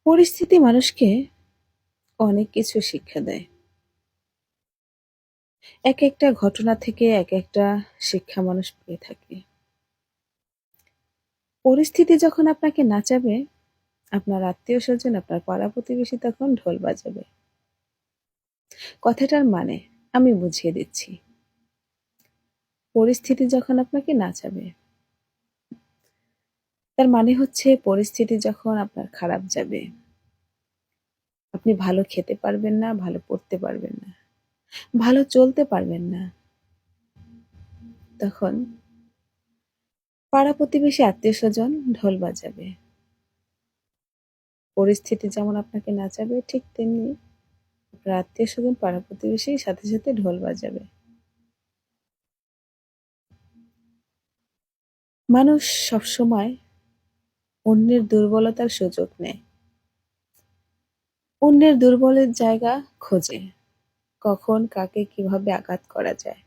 পরিস্থিতি মানুষকে অনেক কিছু শিক্ষা দেয়। এক একটা ঘটনা থেকে এক একটা শিক্ষা মানুষ পেয়ে থাকে। পরিস্থিতি যখন আপনাকে নাচাবে, আপনার আত্মীয়স্বজন, আপনার পাড়া-প্রতিবেশী তখন ঢোল বাজাবে। কথাটার মানে আমি বুঝিয়ে দিচ্ছি। পরিস্থিতি যখন আপনাকে নাচাবে, তার মানে হচ্ছে পরিস্থিতি যখন আপনার খারাপ যাবে, আপনি ভালো খেতে পারবেন না, ভালো পড়তে পারবেন না, ভালো চলতে পারবেন না, তখন পাড়া-প্রতিবেশী, আত্মীয়স্বজন ঢোল বাজাবে। পরিস্থিতি যেমন আপনাকে নাচাবে, ঠিক তেমনি আপনার আত্মীয়স্বজন, পাড়া-প্রতিবেশী সাথে, সাথে ঢোল বাজাবে। মানুষ সবসময় অন্যের দুর্বলতার সুযোগ নেয়। অন্যের দুর্বলের জায়গা খোঁজে। কখন কাকে কিভাবে আঘাত করা যায়।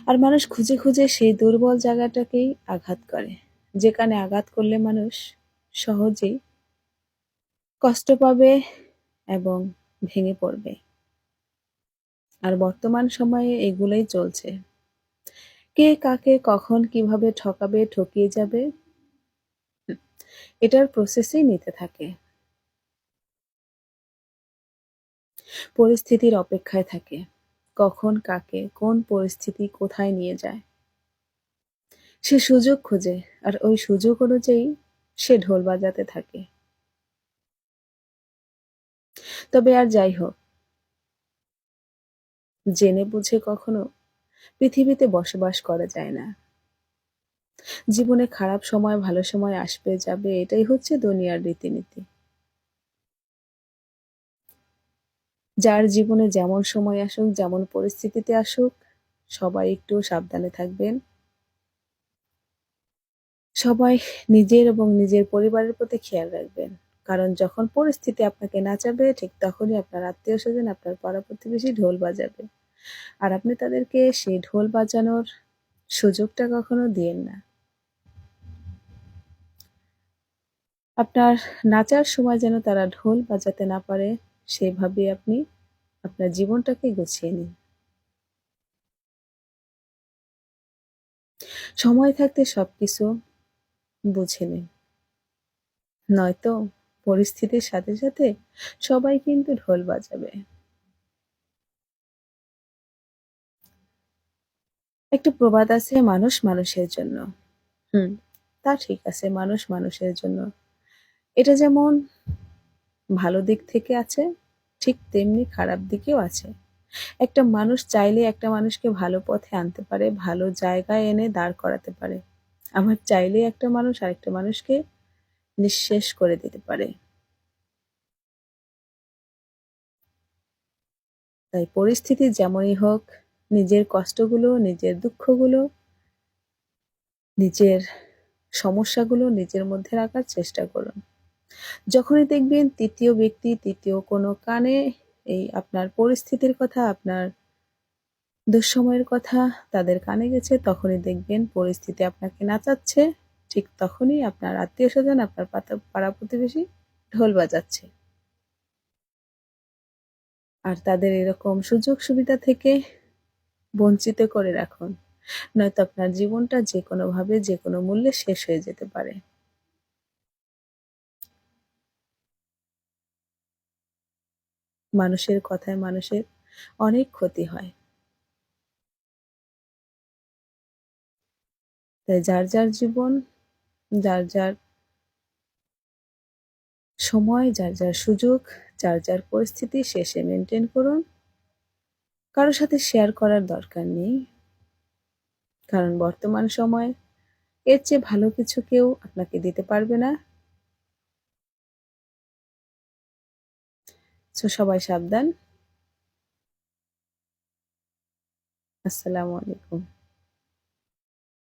আর মানুষ খুঁজে, খুঁজে সেই দুর্বল জায়গাটাকেই আঘাত করে। যেখানে আঘাত করলে মানুষ সহজেই কষ্ট পাবে এবং ভেঙে পড়বে। আর বর্তমান সময়ে এগুলোই চলছে। কে কাকে কখন কিভাবে ঠকাবে, ঠকিয়ে যাবে, এটার প্রসেসই নিতে থাকে। পরিস্থিতির অপেক্ষায় থাকে। কখন কাকে কোন পরিস্থিতি কোথায় নিয়ে যায়। সে সুযোগ খোঁজে আর ওই সুযোগ অনুযায়ী সে ঢোল বাজাতে থাকে। তবে আর যাই হোক, জেনে বুঝে কখনো পৃথিবীতে বসবাস করা যায় না। জীবনে খারাপ সময় ভালো সময় আসবে যাবে, এটাই হচ্ছে দুনিয়ার রীতিনীতি। যার জীবনে যেমন সময় আসুক, যেমন পরিস্থিতিতে আসুক, সবাই একটু সাবধানে থাকবেন। সবাই নিজের এবং নিজের পরিবারের প্রতি খেয়াল রাখবেন। কারণ যখন পরিস্থিতি আপনাকে নাচাবে, ঠিক তখনই আপনার আত্মীয়স্বজন, আপনার পাড়া-প্রতিবেশী ঢোল বাজাবে। আর আপনি তাদেরকে সেই ঢোল বাজানোর সুযোগটা কখনো দিয়েন না। আপনার নাচার সময় যেন তারা ঢোল বাজাতে না পারে, সেভাবে আপনি আপনার জীবনটাকে গুছিয়ে নিন। সময় থাকতে সবকিছু বুঝে নিন। নয়তো পরিস্থিতির সাথে, সাথে সবাই কিন্তু ঢোল বাজাবে। একটা প্রবাদ আছে, মানুষ মানুষের জন্য। হুম, তা ঠিক আছে, মানুষ মানুষের জন্য। এটা যেমন ভালো দিক থেকে আছে, ঠিক তেমনি খারাপ দিকেও আছে। একটা মানুষ চাইলে একটা মানুষকে ভালো পথে আনতে পারে, ভালো জায়গায় এনে দাঁড় করাতে পারে। আবার চাইলে একটা মানুষ আরেকটা মানুষকে নিঃশেষ করে দিতে পারে। তাই পরিস্থিতি যেমনই হোক, নিজের কষ্টগুলো, নিজের দুঃখগুলো, নিজের সমস্যাগুলো নিজের মধ্যে রাখার চেষ্টা করুন। যখনই দেখবেন তৃতীয় ব্যক্তি, তৃতীয় কোনো কানে এই আপনার পরিস্থিতির কথা, আপনার দুঃসময়ের কথা তাদের কানে গেছে, তখনই দেখবেন পরিস্থিতি আপনাকে নাচাচ্ছে। ঠিক তখনই আপনার আত্মীয়স্বজন, আপনার পাড়া-প্রতিবেশী ঢোল বাজাচ্ছে। আর তাদের এরকম সুযোগ সুবিধা থেকে বঞ্চিত করে রাখুন। নয়তো আপনার জীবনটা যেকোনোভাবে যেকোনো মূল্যে শেষ হয়ে যেতে পারে। মানুষের কথায় মানুষের অনেক ক্ষতি হয়। তাই যার, যার জীবন, যার, যার সময়, যার, যার সুযোগ, যার, যার পরিস্থিতি সে মেইনটেইন করুন। কারো সাথে শেয়ার করার দরকার নেই। কারণ বর্তমান সময়ে এর চেয়ে ভালো কিছু কেউ আপনাকে দিতে পারবে না। সবাই সাবধান। আসসালামু আলাইকুম।